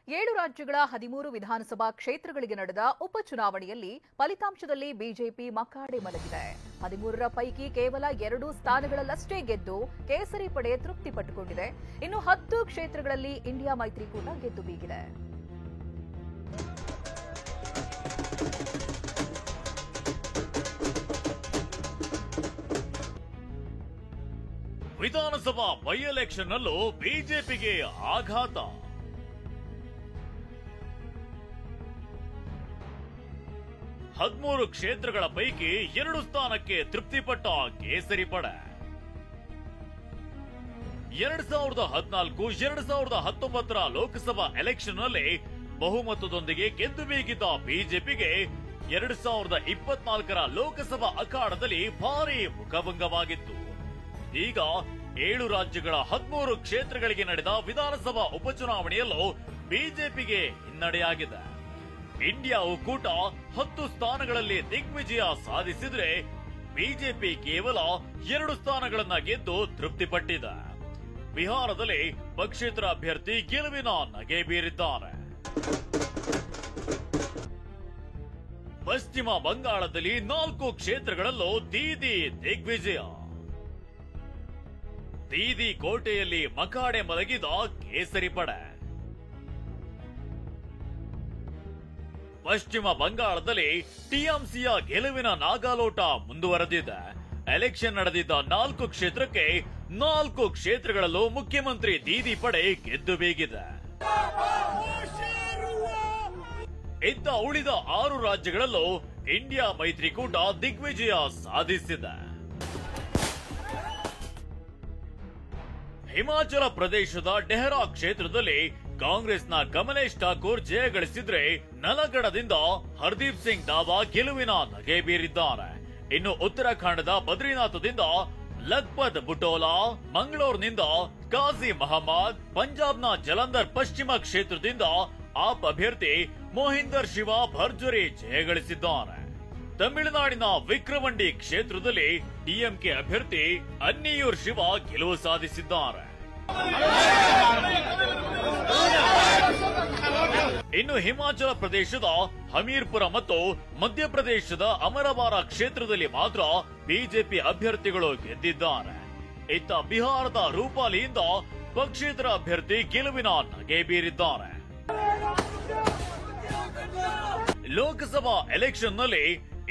7 ರಾಜ್ಯಗಳ 13 ವಿಧಾನಸಭಾ ಕ್ಷೇತ್ರಗಳಿಗೆ ನಡೆದ ಉಪಚುನಾವಣೆಯಲ್ಲಿ ಫಲಿತಾಂಶದಲ್ಲಿ ಬಿಜೆಪಿ ಮಕಾಡೆ ಮಲಗಿದೆ. 13ರ ಪೈಕಿ ಕೇವಲ 2 ಸ್ಥಾನಗಳಲ್ಲಷ್ಟೇ ಗೆದ್ದು ಕೇಸರಿ ಪಡೆ ತೃಪ್ತಿಪಟ್ಟುಕೊಂಡಿದೆ. ಇನ್ನು 10 ಕ್ಷೇತ್ರಗಳಲ್ಲಿ ಇಂಡಿಯಾ ಮೈತ್ರಿಕೂಟ ಗೆದ್ದು ಬೀಗಿದೆ. ವಿಧಾನಸಭಾ ಬೈ ಎಲೆಕ್ಷನ್ ನಲ್ಲೂ ಬಿಜೆಪಿಗೆ ಆಘಾತ. ಹದಿಮೂರು ಕ್ಷೇತ್ರಗಳ ಪೈಕಿ 2 ಸ್ಥಾನಕ್ಕೆ ತೃಪ್ತಿಪಟ್ಟ ಕೇಸರಿ ಪಡೆ. 2014-2019ರ ಲೋಕಸಭಾ ಎಲೆಕ್ಷನ್ ನಲ್ಲಿ ಬಹುಮತದೊಂದಿಗೆ ಗೆದ್ದು ಬೀಗಿದ್ದ ಬಿಜೆಪಿಗೆ 2024ರ ಲೋಕಸಭಾ ಅಖಾಡದಲ್ಲಿ ಭಾರೀ ಮುಖಭಂಗವಾಗಿತ್ತು. ಈಗ 7 ರಾಜ್ಯಗಳ 13 ಕ್ಷೇತ್ರಗಳಿಗೆ ನಡೆದ ವಿಧಾನಸಭಾ ಉಪಚುನಾವಣೆಯಲ್ಲೂ ಬಿಜೆಪಿಗೆ ಹಿನ್ನಡೆಯಾಗಿದೆ. ಇಂಡಿಯಾ ಒಕ್ಕೂಟ 10 ಸ್ಥಾನಗಳಲ್ಲಿ ದಿಗ್ವಿಜಯ ಸಾಧಿಸಿದ್ರೆ ಬಿಜೆಪಿ ಕೇವಲ 2 ಸ್ಥಾನಗಳನ್ನ ಗೆದ್ದು ತೃಪ್ತಿಪಟ್ಟಿದೆ. ಬಿಹಾರದಲ್ಲಿ ಪಕ್ಷೇತರ ಅಭ್ಯರ್ಥಿ ಗೆಲುವಿನ ನಗೆ ಬೀರಿದ್ದಾರೆ. ಪಶ್ಚಿಮ ಬಂಗಾಳದಲ್ಲಿ 4 ಕ್ಷೇತ್ರಗಳಲ್ಲೂ ದೀದಿ ದಿಗ್ವಿಜಯ. ದೀದಿ ಕೋಟೆಯಲ್ಲಿ ಮಕಾಡೆ ಮಲಗಿದ ಕೇಸರಿ ಪಡೆ. ಪಶ್ಚಿಮ ಬಂಗಾಳದಲ್ಲಿ ಟಿಎಂಸಿಯ ಗೆಲುವಿನ ನಾಗಾಲೋಟ ಮುಂದುವರೆದಿದೆ. ಎಲೆಕ್ಷನ್ ನಡೆದಿದ್ದ 4 ಕ್ಷೇತ್ರಕ್ಕೆ 4 ಕ್ಷೇತ್ರಗಳಲ್ಲೂ ಮುಖ್ಯಮಂತ್ರಿ ದೀದಿ ಪಡೆ ಗೆದ್ದು ಬೀಗಿದೆ. ಇದ್ದ ಉಳಿದ 6 ರಾಜ್ಯಗಳಲ್ಲೂ ಇಂಡಿಯಾ ಮೈತ್ರಿಕೂಟ ದಿಗ್ವಿಜಯ ಸಾಧಿಸಿದೆ. ಹಿಮಾಚಲ ಪ್ರದೇಶದ ಡೆಹರಾ ಕ್ಷೇತ್ರದಲ್ಲಿ ಕಾಂಗ್ರೆಸ್ನ ಕಮಲೇಶ್ ಠಾಕೂರ್ ಜಯ ಗಳಿಸಿದ್ರೆ ನಲಗಢದಿಂದ ಹರ್ದೀಪ್ ಸಿಂಗ್ ದಾವಾ ಗೆಲುವಿನ ನಗೆ ಬೀರಿದ್ದಾರೆ. ಇನ್ನು ಉತ್ತರಾಖಂಡದ ಬದ್ರಿನಾಥದಿಂದ ಲಖಪತ್ ಬುಟೋಲಾ, ಮಂಗಳೂರಿನಿಂದ ಕಾಜಿ ಮಹಮ್ಮದ್, ಪಂಜಾಬ್ನ ಜಲಂಧರ್ ಪಶ್ಚಿಮ ಕ್ಷೇತ್ರದಿಂದ ಆಪ್ ಅಭ್ಯರ್ಥಿ ಮೋಹಿಂದರ್ ಶಿವ ಭರ್ಜರಿ ಜಯ ಗಳಿಸಿದ್ದಾರೆ. ತಮಿಳುನಾಡಿನ ವಿಕ್ರವಂಡಿ ಕ್ಷೇತ್ರದಲ್ಲಿ ಡಿಎಂಕೆ ಅಭ್ಯರ್ಥಿ ಅನ್ನಿಯೂರ್ ಶಿವ ಗೆಲುವು ಸಾಧಿಸಿದ್ದಾರೆ. ಇನ್ನು ಹಿಮಾಚಲ ಪ್ರದೇಶದ ಹಮೀರ್ಪುರ ಮತ್ತು ಮಧ್ಯಪ್ರದೇಶದ ಅಮರವಾರ ಕ್ಷೇತ್ರದಲ್ಲಿ ಮಾತ್ರ ಬಿಜೆಪಿ ಅಭ್ಯರ್ಥಿಗಳು ಗೆದ್ದಿದ್ದಾರೆ. ಇತ್ತ ಬಿಹಾರದ ರೂಪಾಲಿಯಿಂದ ಪಕ್ಷೇತರ ಅಭ್ಯರ್ಥಿ ಗೆಲುವಿನ ನಗೆ ಬೀರಿದ್ದಾರೆ. ಲೋಕಸಭಾ ಎಲೆಕ್ಷನ್ ನಲ್ಲಿ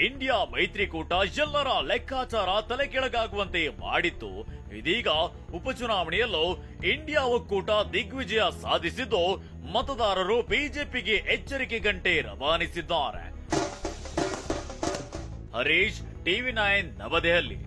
ಇಂಡಿಯಾ ಮೈತ್ರಿಕೂಟ ಎಲ್ಲರ ಲೆಕ್ಕಾಚಾರ ತಲೆಕೆಳಗಾಗುವಂತೆ ಮಾಡಿತ್ತು. ಇದೀಗ ಉಪಚುನಾವಣೆಯಲ್ಲೂ ಇಂಡಿಯಾ ಒಕ್ಕೂಟ ದಿಗ್ವಿಜಯ ಸಾಧಿಸಿದ್ದು ಮತದಾರರು ಬಿಜೆಪಿಗೆ ಎಚ್ಚರಿಕೆ ಗಂಟೆ ರವಾನಿಸಿದ್ದಾರೆ. ಹರೀಶ್, ಟಿವಿ9 ನವದೆಹಲಿ.